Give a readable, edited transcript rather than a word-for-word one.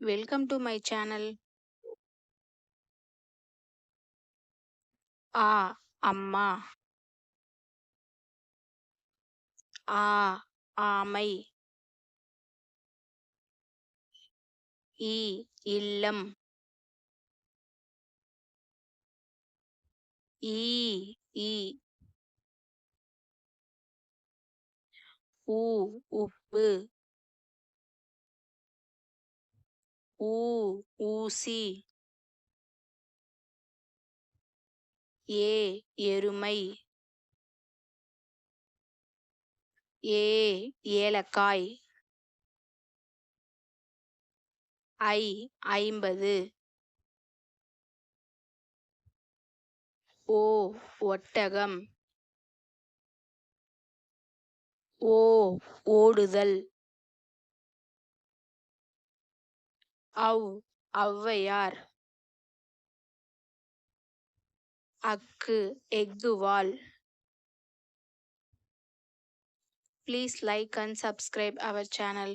Welcome to my channel. ஆ அம்மா. ஆ ஆமை. இ இல்லம். ஈ ஈ. உ உப்பு. ஊ ஊசி. ஏ எருமை. ஏ ஏலக்காய். ஐ 50. ஓ ஒட்டகம். ஓ ஓடுதல். ஔ ஔவையார். அக்கு எக்குவால். Please like and subscribe our channel.